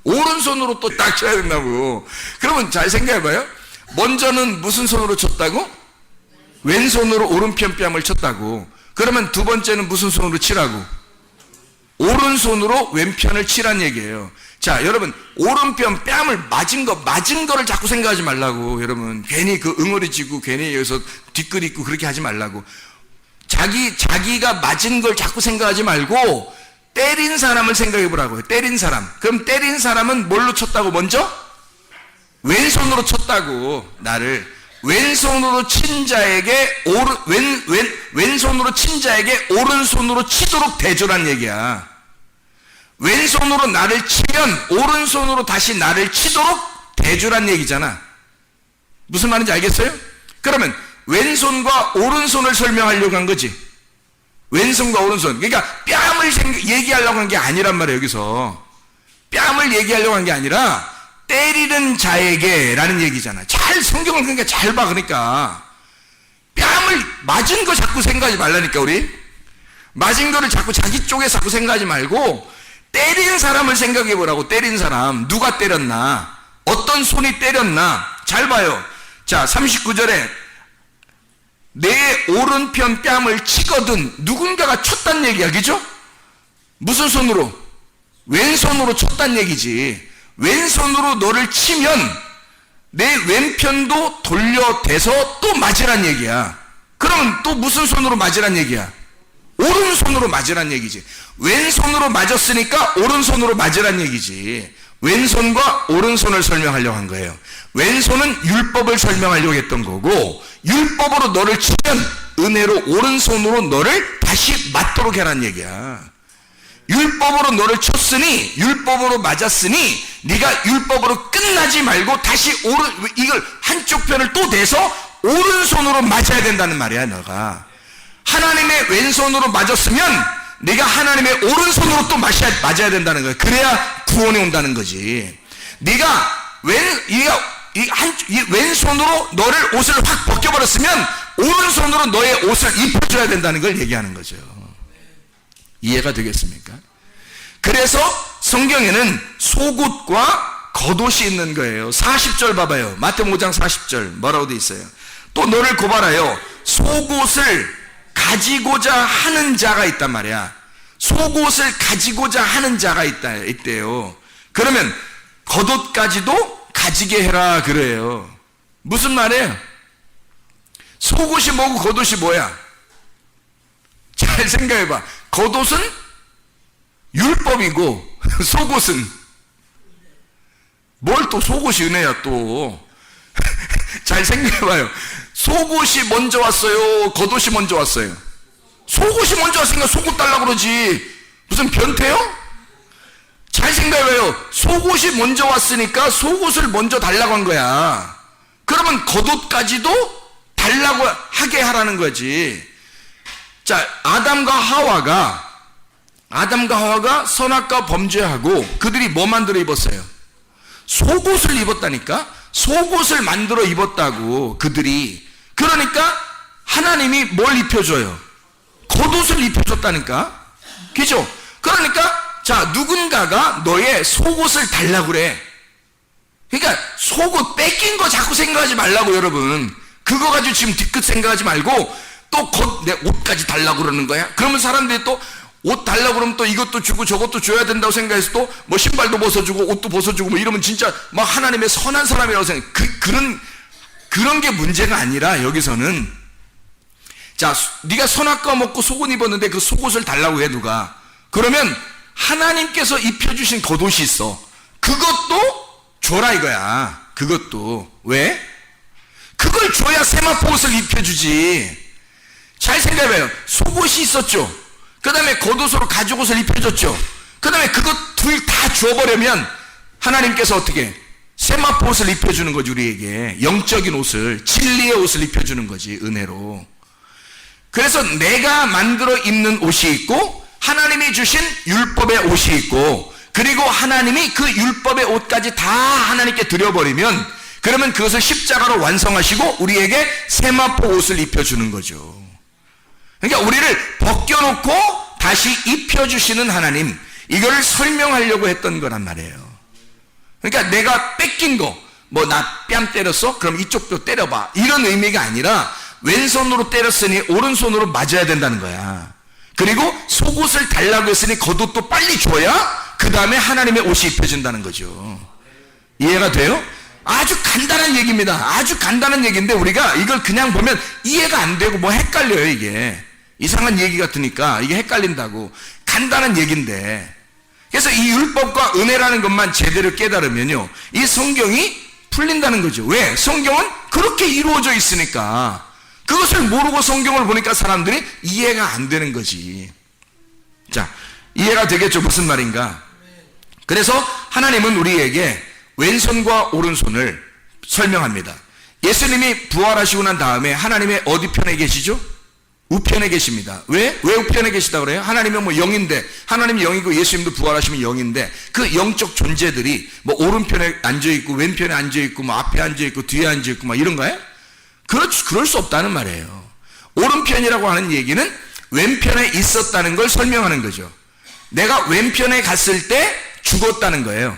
오른손으로 또 딱 쳐야 된다고. 그러면 잘 생각해봐요. 먼저는 무슨 손으로 쳤다고? 왼손으로 오른편 뺨을 쳤다고. 그러면 두 번째는 무슨 손으로 치라고? 오른손으로 왼편을 치란 얘기예요. 자, 여러분, 오른편 뺨을 맞은 거를 자꾸 생각하지 말라고. 여러분, 괜히 그 응어리지고 괜히 여기서 뒷글 있고 그렇게 하지 말라고. 자기가 맞은 걸 자꾸 생각하지 말고 때린 사람을 생각해 보라고요. 때린 사람. 그럼 때린 사람은 뭘로 쳤다고? 먼저 왼손으로 쳤다고. 나를 왼손으로 친 자에게 왼손으로 친 자에게 오른손으로 치도록 대조란 얘기야. 왼손으로 나를 치면 오른손으로 다시 나를 치도록 대조란 얘기잖아. 무슨 말인지 알겠어요? 그러면 왼손과 오른손을 설명하려고 한 거지. 왼손과 오른손. 그러니까 뺨을 얘기하려고 한 게 아니란 말이에요. 여기서 뺨을 얘기하려고 한 게 아니라 때리는 자에게 라는 얘기잖아. 잘 성경을 그러니까 잘 봐. 그러니까 뺨을 맞은 거 자꾸 생각하지 말라니까. 우리 맞은 거를 자꾸 자기 쪽에 자꾸 생각하지 말고 때린 사람을 생각해 보라고. 때린 사람, 누가 때렸나, 어떤 손이 때렸나. 잘 봐요. 자, 39절에 내 오른편 뺨을 치거든. 누군가가 쳤단 얘기야, 그죠? 무슨 손으로? 왼손으로 쳤단 얘기지. 왼손으로 너를 치면 내 왼편도 돌려대서 또 맞으란 얘기야. 그러면 또 무슨 손으로 맞으란 얘기야? 오른손으로 맞으란 얘기지. 왼손으로 맞았으니까 오른손으로 맞으란 얘기지. 왼손과 오른손을 설명하려고 한 거예요. 왼손은 율법을 설명하려고 했던 거고, 율법으로 너를 치면 은혜로 오른손으로 너를 다시 맞도록 해란 얘기야. 율법으로 너를 쳤으니, 율법으로 맞았으니 네가 율법으로 끝나지 말고 다시 이걸 한쪽 편을 또 대서 오른손으로 맞아야 된다는 말이야. 너가 하나님의 왼손으로 맞았으면 네가 하나님의 오른손으로 또 맞아야 된다는 거야. 그래야 구원이 온다는 거지. 네가 왼손으로 너를 옷을 확 벗겨버렸으면 오른손으로 너의 옷을 입혀줘야 된다는 걸 얘기하는 거죠. 이해가 되겠습니까? 그래서 성경에는 속옷과 겉옷이 있는 거예요. 40절 봐봐요. 마태복음 5장 40절 뭐라고 돼 있어요? 또 너를 고발하여 속옷을 가지고자 하는 자가 있단 말이야. 속옷을 가지고자 하는 자가 있대요. 그러면 겉옷까지도 가지게 해라 그래요. 무슨 말이에요? 속옷이 뭐고 겉옷이 뭐야? 잘 생각해봐. 겉옷은 율법이고 속옷은 뭘 또 속옷이 은혜야 또. 잘 생각해봐요. 속옷이 먼저 왔어요? 겉옷이 먼저 왔어요? 속옷이 먼저 왔으니까 속옷 달라고 그러지. 무슨 변태요? 잘 생각해봐요. 속옷이 먼저 왔으니까 속옷을 먼저 달라고 한 거야. 그러면 겉옷까지도 달라고 하게 하라는 거지. 자, 아담과 하와가 선악과 범죄하고 그들이 뭐 만들어 입었어요? 속옷을 입었다니까? 속옷을 만들어 입었다고 그들이. 그러니까 하나님이 뭘 입혀줘요? 겉옷을 입혀줬다니까? 그죠? 그러니까 자, 누군가가 너의 속옷을 달라고 그래. 그러니까 속옷 뺏긴 거 자꾸 생각하지 말라고 여러분. 그거 가지고 지금 뒤끝 생각하지 말고 또 내 옷까지 달라고 그러는 거야. 그러면 사람들이 또 옷 달라고 그러면 또 이것도 주고 저것도 줘야 된다고 생각해서 또 뭐 신발도 벗어주고 옷도 벗어주고 뭐 이러면 진짜 막 하나님의 선한 사람이라고 생각해. 그런 게 문제가 아니라 여기서는 자, 네가 선악과 먹고 속옷 입었는데 그 속옷을 달라고 해 누가. 그러면 하나님께서 입혀주신 겉옷이 있어. 그것도 줘라 이거야. 그것도. 왜? 그걸 줘야 세마포 옷을 입혀주지. 잘 생각해봐요. 속옷이 있었죠. 그 다음에 겉옷으로 가죽옷을 입혀줬죠. 그 다음에 그것 둘 다 줘버리면 하나님께서 어떻게 세마포 옷을 입혀주는 거지. 우리에게 영적인 옷을, 진리의 옷을 입혀주는 거지. 은혜로. 그래서 내가 만들어 입는 옷이 있고 하나님이 주신 율법의 옷이 있고 그리고 하나님이 그 율법의 옷까지 다 하나님께 드려버리면 그러면 그것을 십자가로 완성하시고 우리에게 세마포 옷을 입혀주는 거죠. 그러니까 우리를 벗겨놓고 다시 입혀주시는 하나님, 이거를 설명하려고 했던 거란 말이에요. 그러니까 내가 뺏긴 거, 뭐 나 뺨 때렸어? 그럼 이쪽 뼈 때려봐. 이런 의미가 아니라 왼손으로 때렸으니 오른손으로 맞아야 된다는 거야. 그리고 속옷을 달라고 했으니 겉옷도 빨리 줘야 그 다음에 하나님의 옷이 입혀진다는 거죠. 이해가 돼요? 아주 간단한 얘기입니다. 아주 간단한 얘기인데 우리가 이걸 그냥 보면 이해가 안 되고 뭐 헷갈려요. 이게 이상한 얘기 같으니까 이게 헷갈린다고. 간단한 얘기인데, 그래서 이 율법과 은혜라는 것만 제대로 깨달으면요 이 성경이 풀린다는 거죠. 왜? 성경은 그렇게 이루어져 있으니까. 그것을 모르고 성경을 보니까 사람들이 이해가 안 되는 거지. 자, 이해가 되겠죠? 무슨 말인가? 그래서 하나님은 우리에게 왼손과 오른손을 설명합니다. 예수님이 부활하시고 난 다음에 하나님의 어디 편에 계시죠? 우편에 계십니다. 왜 우편에 계시다 그래요? 하나님은 뭐 영인데, 하나님이 영이고 예수님도 부활하시면 영인데 그 영적 존재들이 뭐 오른편에 앉아있고 왼편에 앉아있고 뭐 앞에 앉아있고 뒤에 앉아있고 막 이런가요? 그럴 수 없다는 말이에요. 오른편이라고 하는 얘기는 왼편에 있었다는 걸 설명하는 거죠. 내가 왼편에 갔을 때 죽었다는 거예요.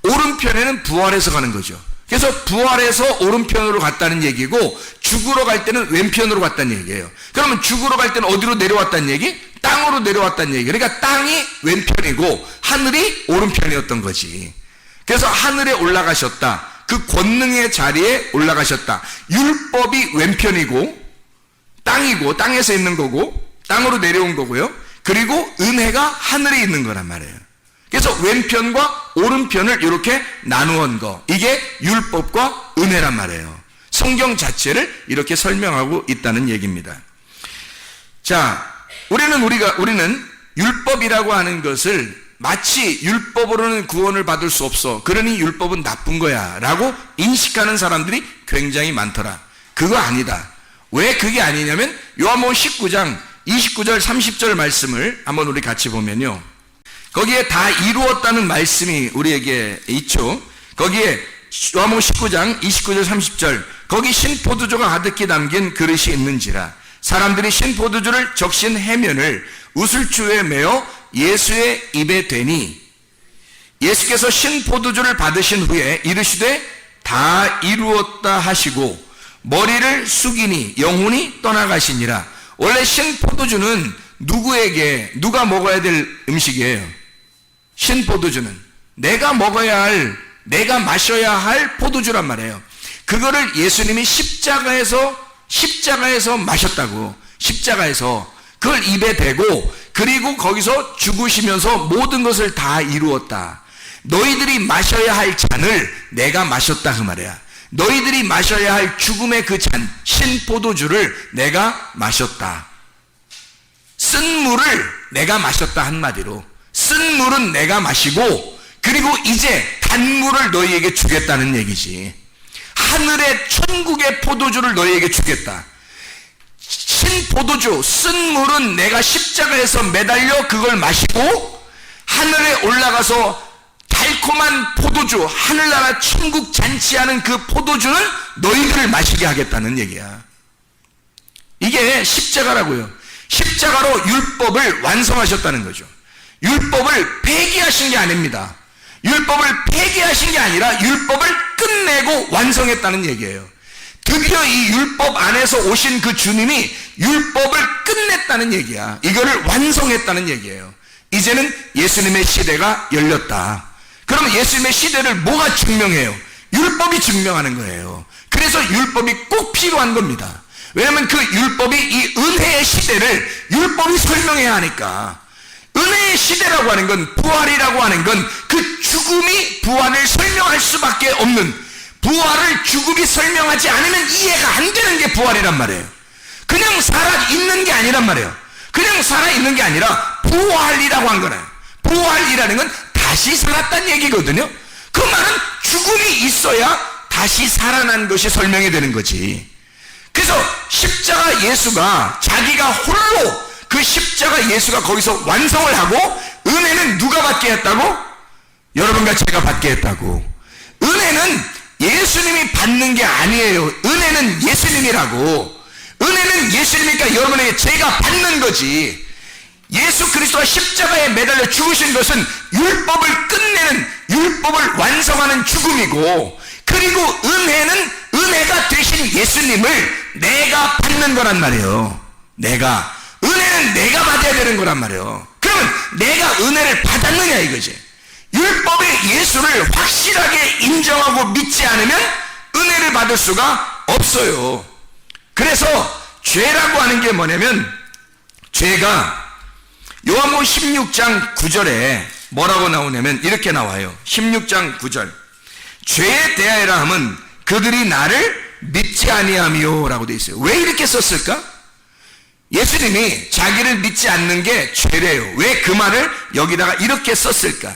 오른편에는 부활해서 가는 거죠. 그래서 부활해서 오른편으로 갔다는 얘기고 죽으러 갈 때는 왼편으로 갔다는 얘기예요. 그러면 죽으러 갈 때는 어디로 내려왔다는 얘기? 땅으로 내려왔다는 얘기. 그러니까 땅이 왼편이고 하늘이 오른편이었던 거지. 그래서 하늘에 올라가셨다. 그 권능의 자리에 올라가셨다. 율법이 왼편이고 땅이고 땅에서 있는 거고 땅으로 내려온 거고요. 그리고 은혜가 하늘에 있는 거란 말이에요. 그래서 왼편과 오른편을 이렇게 나누은 거, 이게 율법과 은혜란 말이에요. 성경 자체를 이렇게 설명하고 있다는 얘기입니다. 자, 우리는 율법이라고 하는 것을 마치 율법으로는 구원을 받을 수 없어, 그러니 율법은 나쁜 거야 라고 인식하는 사람들이 굉장히 많더라. 그거 아니다. 왜 그게 아니냐면 요한복음 19장 29절 30절 말씀을 한번 우리 같이 보면요, 거기에 다 이루었다는 말씀이 우리에게 있죠. 거기에 요한복음 19장 29절 30절, 거기 신포도주가 가득히 담긴 그릇이 있는지라 사람들이 신포도주를 적신 해면을 우슬주에 메어 예수의 입에 대니 예수께서 신포도주를 받으신 후에 이르시되 다 이루었다 하시고 머리를 숙이니 영혼이 떠나가시니라. 원래 신포도주는 누가 먹어야 될 음식이에요. 신포도주는 내가 먹어야 할, 내가 마셔야 할 포도주란 말이에요. 그거를 예수님이 십자가에서 마셨다고. 십자가에서 그걸 입에 대고, 그리고 거기서 죽으시면서 모든 것을 다 이루었다. 너희들이 마셔야 할 잔을 내가 마셨다 그 말이야. 너희들이 마셔야 할 죽음의 그 잔, 신포도주를 내가 마셨다. 쓴 물을 내가 마셨다. 한마디로 쓴 물은 내가 마시고, 그리고 이제 단물을 너희에게 주겠다는 얘기지. 하늘의 천국의 포도주를 너희에게 주겠다. 신포도주, 쓴 물은 내가 십자가에서 매달려 그걸 마시고, 하늘에 올라가서 달콤한 포도주, 하늘나라 천국 잔치하는 그 포도주는 너희들을 마시게 하겠다는 얘기야. 이게 십자가라고요. 십자가로 율법을 완성하셨다는 거죠. 율법을 폐기하신 게 아닙니다. 율법을 폐기하신 게 아니라 율법을 끝내고 완성했다는 얘기예요. 드디어 이 율법 안에서 오신 그 주님이 율법을 끝냈다는 얘기야. 이거를 완성했다는 얘기예요. 이제는 예수님의 시대가 열렸다. 그러면 예수님의 시대를 뭐가 증명해요? 율법이 증명하는 거예요. 그래서 율법이 꼭 필요한 겁니다. 왜냐하면 그 율법이 이 은혜의 시대를 율법이 설명해야 하니까. 은혜의 시대라고 하는 건, 부활이라고 하는 건 그 죽음이 부활을 설명할 수밖에 없는, 부활을 죽음이 설명하지 않으면 이해가 안 되는 게 부활이란 말이에요. 그냥 살아있는 게 아니란 말이에요. 그냥 살아있는 게 아니라 부활이라고 한 거예요. 부활이라는 건 다시 살았다는 얘기거든요. 그 말은 죽음이 있어야 다시 살아난 것이 설명이 되는 거지. 그래서 십자가 예수가 자기가 홀로 그 십자가 예수가 거기서 완성을 하고, 은혜는 누가 받게 했다고? 여러분과 제가 받게 했다고. 은혜는 예수님이 받는 게 아니에요. 은혜는 예수님이라고. 은혜는 예수님이니까 여러분에게 제가 받는 거지. 예수 그리스도가 십자가에 매달려 죽으신 것은 율법을 끝내는, 율법을 완성하는 죽음이고, 그리고 은혜는 은혜가 되신 예수님을 내가 받는 거란 말이에요. 은혜는 내가 받아야 되는 거란 말이에요. 그러면 내가 은혜를 받았느냐 이거지. 율법의 예수를 확실하게 인정하고 믿지 않으면 은혜를 받을 수가 없어요. 그래서 죄라고 하는 게 뭐냐면, 죄가 요한복음 16장 9절에 뭐라고 나오냐면 이렇게 나와요. 16장 9절. 죄에 대하여라 함은 그들이 나를 믿지 아니하며 라고 되어 있어요. 왜 이렇게 썼을까? 예수님이 자기를 믿지 않는 게 죄래요. 왜 그 말을 여기다가 이렇게 썼을까?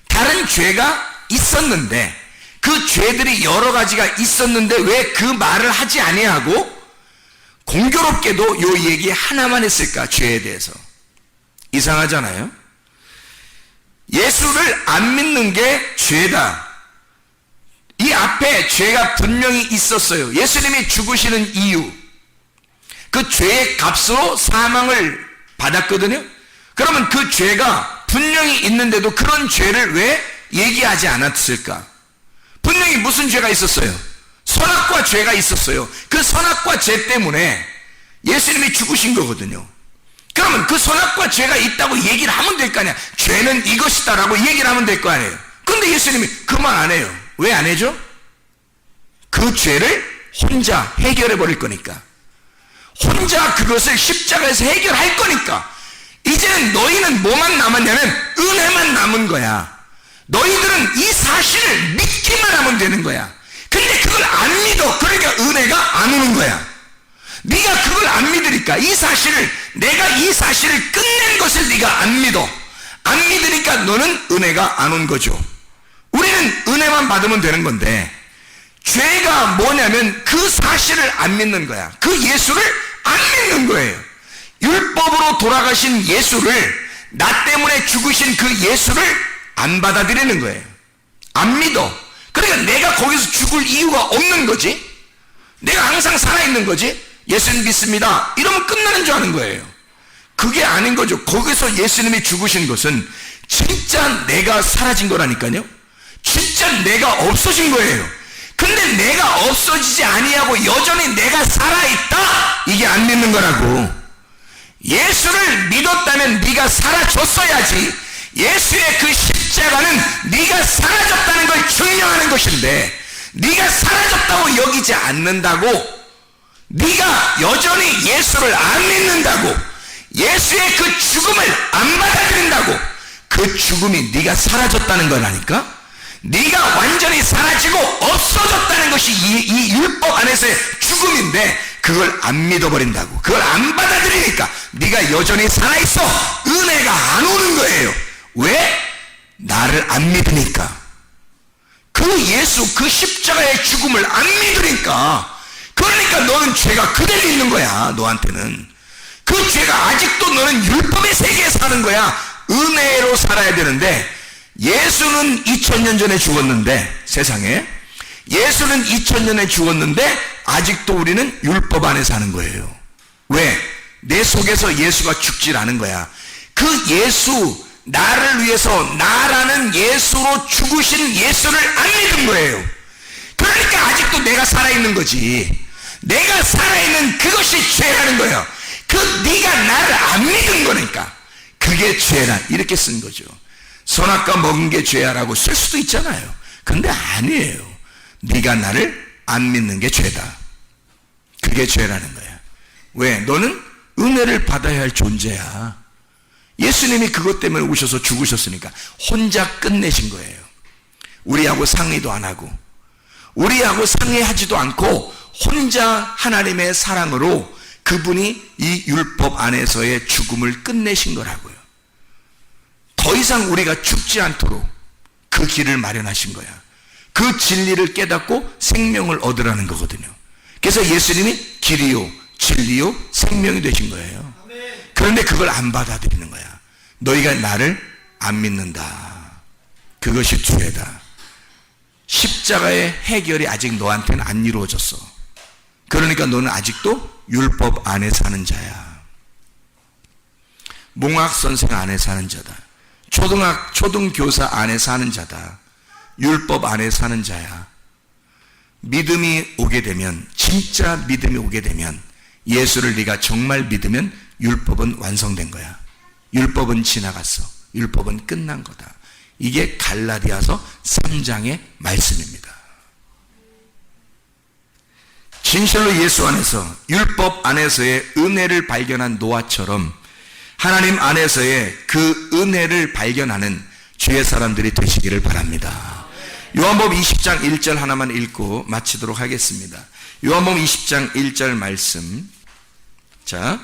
다른 죄가 있었는데, 그 죄들이 여러 가지가 있었는데 왜 그 말을 하지 아니하고 공교롭게도 요 얘기 하나만 했을까? 죄에 대해서. 이상하잖아요. 예수를 안 믿는 게 죄다. 이 앞에 죄가 분명히 있었어요. 예수님이 죽으시는 이유, 그 죄의 값으로 사망을 받았거든요. 그러면 그 죄가 분명히 있는데도 그런 죄를 왜 얘기하지 않았을까? 분명히 무슨 죄가 있었어요? 선악과 죄가 있었어요. 그 선악과 죄 때문에 예수님이 죽으신 거거든요. 그러면 그 선악과 죄가 있다고 얘기를 하면 될 거 아니야. 죄는 이것이다라고 얘기를 하면 될 거 아니에요. 근데 예수님이 그 말 안 해요. 왜 안 해죠? 그 죄를 혼자 해결해 버릴 거니까. 혼자 그것을 십자가에서 해결할 거니까. 이제는 너희는 뭐만 남았냐면 은혜만 남은 거야. 너희들은 이 사실을 믿기만 하면 되는 거야. 근데 그걸 안 믿어. 그러니까 은혜가 안 오는 거야. 네가 그걸 안 믿으니까, 이 사실을, 내가 이 사실을 끝낸 것을 네가 안 믿어. 안 믿으니까 너는 은혜가 안 온 거죠. 우리는 은혜만 받으면 되는 건데, 죄가 뭐냐면 그 사실을 안 믿는 거야. 그 예수를 안 믿는 거예요. 율법으로 돌아가신 예수를, 나 때문에 죽으신 그 예수를 안 받아들이는 거예요. 안 믿어. 그러니까 내가 거기서 죽을 이유가 없는 거지. 내가 항상 살아있는 거지. 예수님 믿습니다 이러면 끝나는 줄 아는 거예요. 그게 아닌 거죠. 거기서 예수님이 죽으신 것은 진짜 내가 사라진 거라니까요. 진짜 내가 없어진 거예요. 근데 내가 없어지지 아니하고 여전히 내가 살아있다, 이게 안 믿는 거라고. 예수를 믿었다면 네가 사라졌어야지. 예수의 그 십자가는 네가 사라졌다는 걸 증명하는 것인데, 네가 사라졌다고 여기지 않는다고, 네가 여전히 예수를 안 믿는다고, 예수의 그 죽음을 안 받아들인다고, 그 죽음이 네가 사라졌다는 거라니까. 네가 완전히 사라지고 없어졌다는 것이 이 율법 안에서의 죽음인데, 그걸 안 믿어버린다고, 그걸 안 받아들이니까 네가 여전히 살아있어. 은혜가 안 오는 거예요. 왜? 나를 안 믿으니까. 그 예수, 그 십자가의 죽음을 안 믿으니까. 그러니까 너는 죄가 그대로 있는 거야. 너한테는 그 죄가 아직도, 너는 율법의 세계에 사는 거야. 은혜로 살아야 되는데, 예수는 2000년 전에 죽었는데, 세상에 예수는 2000년에 죽었는데 아직도 우리는 율법 안에 사는 거예요. 왜? 내 속에서 예수가 죽질 않은 거야. 그 예수, 나를 위해서 나라는 예수로 죽으신 예수를 안 믿은 거예요. 그러니까 아직도 내가 살아있는 거지. 내가 살아있는 그것이 죄라는 거예요. 그 네가 나를 안 믿은 거니까 그게 죄라, 이렇게 쓴 거죠. 선악과 먹은 게 죄야라고 쓸 수도 있잖아요. 근데 아니에요. 네가 나를 안 믿는 게 죄다. 그게 죄라는 거야. 왜? 너는 은혜를 받아야 할 존재야. 예수님이 그것 때문에 오셔서 죽으셨으니까 혼자 끝내신 거예요. 우리하고 상의도 안 하고, 우리하고 상의하지도 않고 혼자 하나님의 사랑으로 그분이 이 율법 안에서의 죽음을 끝내신 거라고요. 더 이상 우리가 죽지 않도록 그 길을 마련하신 거야. 그 진리를 깨닫고 생명을 얻으라는 거거든요. 그래서 예수님이 길이요 진리요 생명이 되신 거예요. 그런데 그걸 안 받아들이는 거야. 너희가 나를 안 믿는다. 그것이 죄다. 십자가의 해결이 아직 너한테는 안 이루어졌어. 그러니까 너는 아직도 율법 안에 사는 자야. 몽학선생 안에 사는 자다. 초등교사 안에 사는 자다. 율법 안에 사는 자야. 믿음이 오게 되면, 진짜 믿음이 오게 되면, 예수를 네가 정말 믿으면 율법은 완성된 거야. 율법은 지나갔어. 율법은 끝난 거다. 이게 갈라디아서 3장의 말씀입니다. 진실로 예수 안에서, 율법 안에서의 은혜를 발견한 노아처럼 하나님 안에서의 그 은혜를 발견하는 주의 사람들이 되시기를 바랍니다. 요한복음 20장 1절 하나만 읽고 마치도록 하겠습니다. 요한복음 20장 1절 말씀. 자,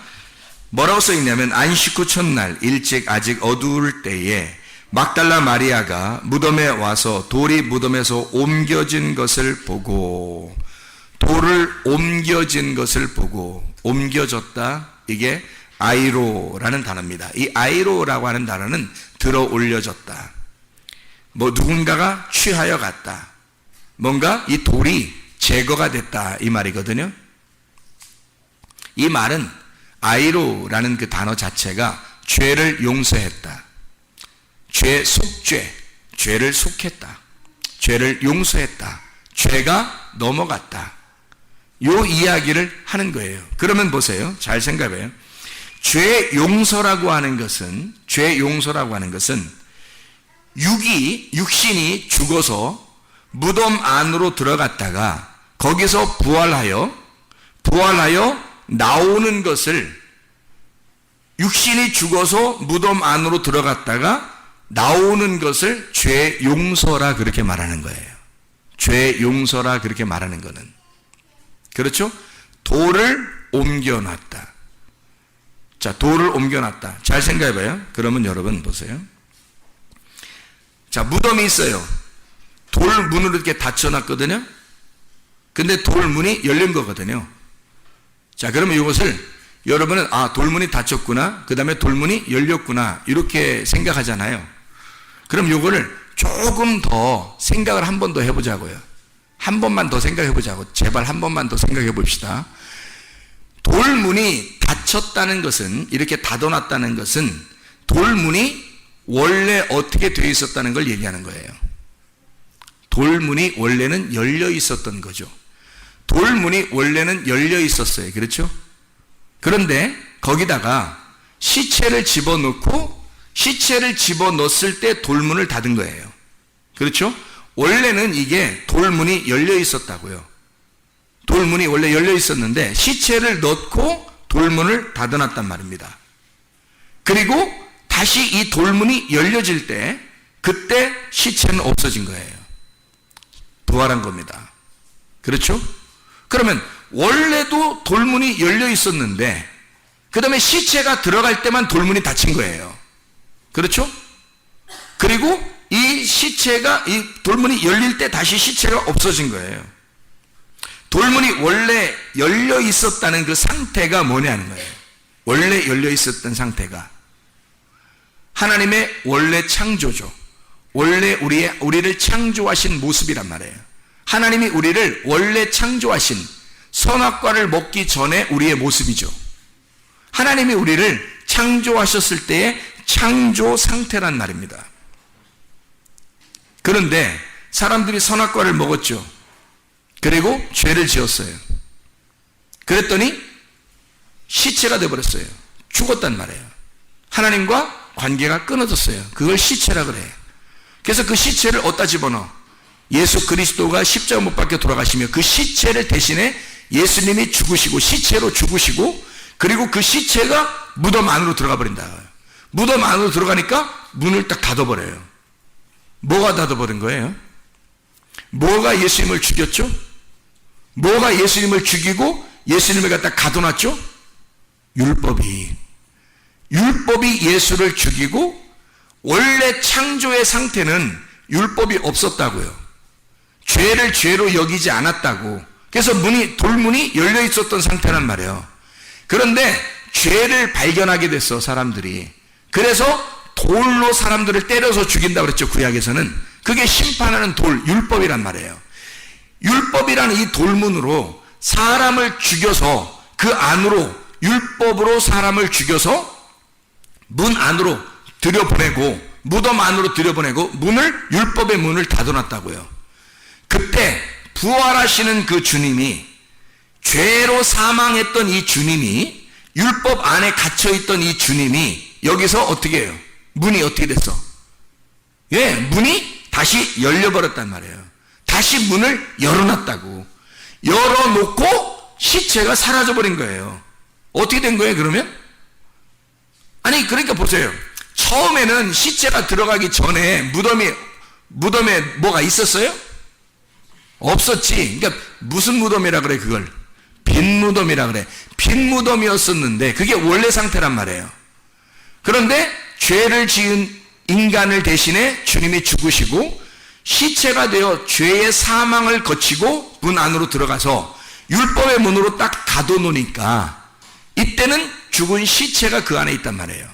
뭐라고 써있냐면, 안식 후 첫날 일찍 아직 어두울 때에 막달라 마리아가 무덤에 와서 돌이 무덤에서 옮겨진 것을 보고, 돌을 옮겨진 것을 보고, 옮겨졌다, 이게 아이로라는 단어입니다. 이 아이로라고 하는 단어는 들어 올려졌다, 뭐 누군가가 취하여 갔다, 뭔가 이 돌이 제거가 됐다, 이 말이거든요. 이 말은 아이로라는 그 단어 자체가 죄를 용서했다, 죄 속죄, 죄를 속했다, 죄를 용서했다, 죄가 넘어갔다, 요 이야기를 하는 거예요. 그러면 보세요. 잘 생각해요. 죄 용서라고 하는 것은, 육신이 죽어서 무덤 안으로 들어갔다가 거기서 부활하여 나오는 것을, 육신이 죽어서 무덤 안으로 들어갔다가 나오는 것을 죄 용서라 그렇게 말하는 거예요. 죄 용서라 그렇게 말하는 거는, 그렇죠? 돌을 옮겨놨다. 자, 돌을 옮겨놨다. 잘 생각해봐요. 그러면 여러분 보세요. 자, 무덤이 있어요. 돌 문으로 이렇게 닫혀놨거든요. 근데 돌 문이 열린 거거든요. 자, 그러면 이것을 여러분은, 아, 돌문이 닫혔구나, 그 다음에 돌문이 열렸구나, 이렇게 생각하잖아요. 그럼 이거를 조금 더 생각을 한 번 더 해보자고요. 한 번만 더 생각해보자고. 제발 한 번만 더 생각해 봅시다. 돌문이 닫혔다는 것은, 이렇게 닫아놨다는 것은 돌문이 원래 어떻게 되어 있었다는 걸 얘기하는 거예요. 돌문이 원래는 열려 있었던 거죠. 돌문이 원래는 열려 있었어요. 그렇죠? 그런데 거기다가 시체를 집어넣었을 때 돌문을 닫은 거예요. 그렇죠? 원래는 이게 돌문이 열려 있었다고요. 돌문이 원래 열려 있었는데 시체를 넣고 돌문을 닫아놨단 말입니다. 그리고 다시 이 돌문이 열려질 때 그때 시체는 없어진 거예요. 부활한 겁니다. 그렇죠? 그러면 원래도 돌문이 열려 있었는데 그 다음에 시체가 들어갈 때만 돌문이 닫힌 거예요. 그렇죠? 그리고 이 돌문이 열릴 때 다시 시체가 없어진 거예요. 돌문이 원래 열려 있었다는 그 상태가 뭐냐는 거예요. 원래 열려 있었던 상태가 하나님의 원래 창조죠. 원래 우리를 창조하신 모습이란 말이에요. 하나님이 우리를 원래 창조하신 선악과를 먹기 전에 우리의 모습이죠. 하나님이 우리를 창조하셨을 때의 창조 상태란 말입니다. 그런데 사람들이 선악과를 먹었죠. 그리고 죄를 지었어요. 그랬더니 시체가 되어버렸어요. 죽었단 말이에요. 하나님과 관계가 끊어졌어요. 그걸 시체라 그래요. 그래서 그 시체를 어디다 집어넣어? 예수 그리스도가 십자가 못 박혀 돌아가시며 그 시체를 대신에 예수님이 죽으시고 시체로 죽으시고 그리고 그 시체가 무덤 안으로 들어가 버린다. 무덤 안으로 들어가니까 문을 딱 닫아버려요. 뭐가 닫아버린 거예요? 뭐가 예수님을 죽였죠? 뭐가 예수님을 죽이고 예수님을 갖다 가둬놨죠? 율법이 예수를 죽이고 원래 창조의 상태는 율법이 없었다고요. 죄를 죄로 여기지 않았다고. 그래서 돌문이 열려 있었던 상태란 말이에요. 그런데 죄를 발견하게 됐어, 사람들이. 그래서 돌로 사람들을 때려서 죽인다고 그랬죠, 구약에서는. 그게 심판하는 율법이란 말이에요. 율법이라는 이 돌문으로 사람을 죽여서 그 안으로 율법으로 사람을 죽여서 문 안으로 들여보내고 무덤 안으로 들여보내고 율법의 문을 닫아놨다고요. 그때 부활하시는 그 주님이 죄로 사망했던 이 주님이 율법 안에 갇혀있던 이 주님이 여기서 어떻게 해요? 문이 어떻게 됐어? 문이 다시 열려버렸단 말이에요. 다시 문을 열어놨다고. 열어놓고 시체가 사라져버린 거예요. 어떻게 된 거예요, 그러면? 아니, 그러니까 보세요. 처음에는 시체가 들어가기 전에 무덤에 뭐가 있었어요? 없었지. 그러니까 무슨 무덤이라 그래, 그걸? 빈 무덤이라 그래. 빈 무덤이었었는데 그게 원래 상태란 말이에요. 그런데 죄를 지은 인간을 대신에 주님이 죽으시고 시체가 되어 죄의 사망을 거치고 문 안으로 들어가서 율법의 문으로 딱 가둬놓으니까 이때는 죽은 시체가 그 안에 있단 말이에요.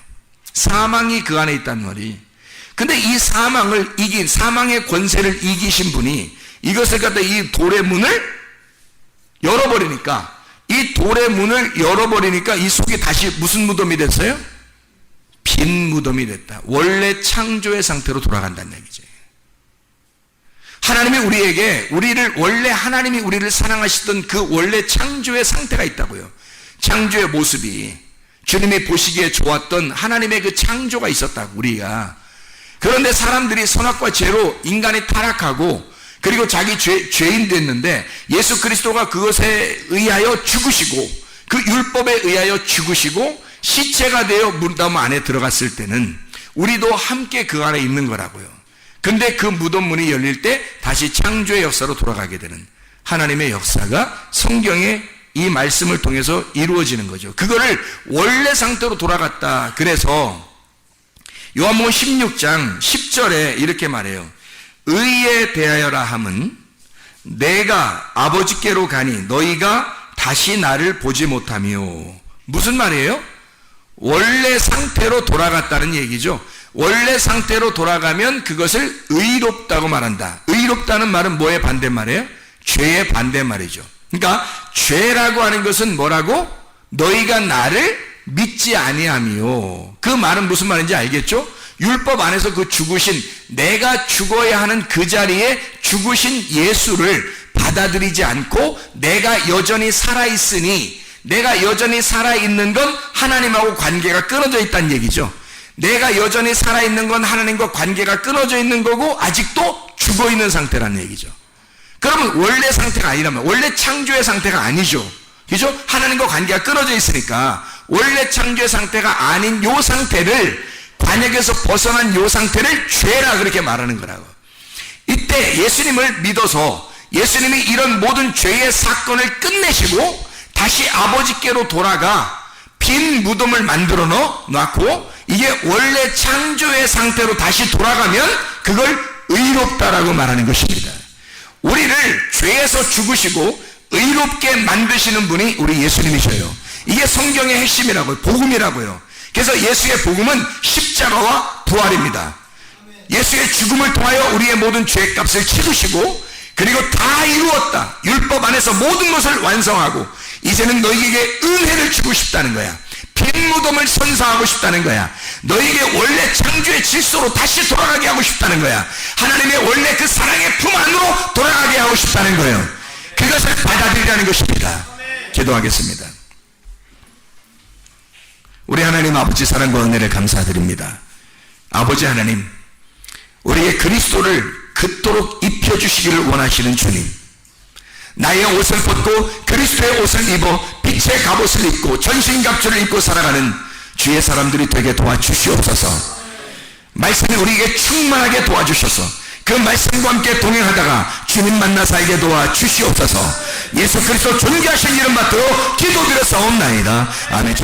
사망이 그 안에 있단 말이. 근데 이 사망의 권세를 이기신 분이 이것을 갖다 이 돌의 문을 열어버리니까 이 속이 다시 무슨 무덤이 됐어요? 빈 무덤이 됐다. 원래 창조의 상태로 돌아간다는 얘기죠. 하나님이 하나님이 우리를 사랑하시던 그 원래 창조의 상태가 있다고요. 창조의 모습이 주님이 보시기에 좋았던 하나님의 그 창조가 있었다고, 우리가. 그런데 사람들이 선악과 죄로 인간이 타락하고 그리고 자기 죄인 됐는데 예수 그리스도가 그것에 의하여 죽으시고 그 율법에 의하여 죽으시고 시체가 되어 무덤 안에 들어갔을 때는 우리도 함께 그 안에 있는 거라고요. 근데 그 무덤 문이 열릴 때 다시 창조의 역사로 돌아가게 되는 하나님의 역사가 성경의 이 말씀을 통해서 이루어지는 거죠. 그거를 원래 상태로 돌아갔다. 그래서 요한복음 16장 10절에 이렇게 말해요. 의에 대하여라 함은 내가 아버지께로 가니 너희가 다시 나를 보지 못하며. 무슨 말이에요? 원래 상태로 돌아갔다는 얘기죠. 원래 상태로 돌아가면 그것을 의롭다고 말한다. 의롭다는 말은 뭐의 반대말이에요? 죄의 반대말이죠. 그러니까 죄라고 하는 것은 뭐라고? 너희가 나를 믿지 아니하며. 그 말은 무슨 말인지 알겠죠? 율법 안에서 그 죽으신, 내가 죽어야 하는 그 자리에 죽으신 예수를 받아들이지 않고 내가 여전히 살아있으니, 내가 여전히 살아있는 건 하나님하고 관계가 끊어져 있다는 얘기죠. 내가 여전히 살아있는 건 하나님과 관계가 끊어져 있는 거고 아직도 죽어있는 상태라는 얘기죠. 그러면 원래 상태가 아니라면, 원래 창조의 상태가 아니죠. 그죠? 하나님과 관계가 끊어져 있으니까 원래 창조의 상태가 아닌 요 상태를, 관역에서 벗어난 요 상태를 죄라 그렇게 말하는 거라고. 이때 예수님을 믿어서 예수님이 이런 모든 죄의 사건을 끝내시고 다시 아버지께로 돌아가 빈 무덤을 만들어 놨고, 이게 원래 창조의 상태로 다시 돌아가면 그걸 의롭다라고 말하는 것입니다. 우리를 죄에서 죽으시고 의롭게 만드시는 분이 우리 예수님이셔요. 이게 성경의 핵심이라고요. 복음이라고요. 그래서 예수의 복음은 십자가와 부활입니다. 예수의 죽음을 통하여 우리의 모든 죄값을 치르시고, 그리고 다 이루었다, 율법 안에서 모든 것을 완성하고 이제는 너희에게 은혜를 주고 싶다는 거야. 빈 무덤을 선사하고 싶다는 거야. 너희에게 원래 창조의 질서로 다시 돌아가게 하고 싶다는 거야. 하나님의 원래 그 사랑의 품 안으로 돌아가게 하고 싶다는 거예요. 그것을 받아들이라는 것입니다. 기도하겠습니다. 우리 하나님 아버지, 사랑과 은혜를 감사드립니다. 아버지 하나님, 우리의 그리스도를 그토록 입혀주시기를 원하시는 주님, 나의 옷을 벗고 그리스도의 옷을 입어 빛의 갑옷을 입고 전신갑주를 입고 살아가는 주의 사람들이 되게 도와주시옵소서. 말씀이 우리에게 충만하게 도와주셔서 그 말씀과 함께 동행하다가 주님 만나 살게 도와주시옵소서. 예수 그리스도 존귀하신 이름 받들어 기도드렸사옵나이다. 아멘.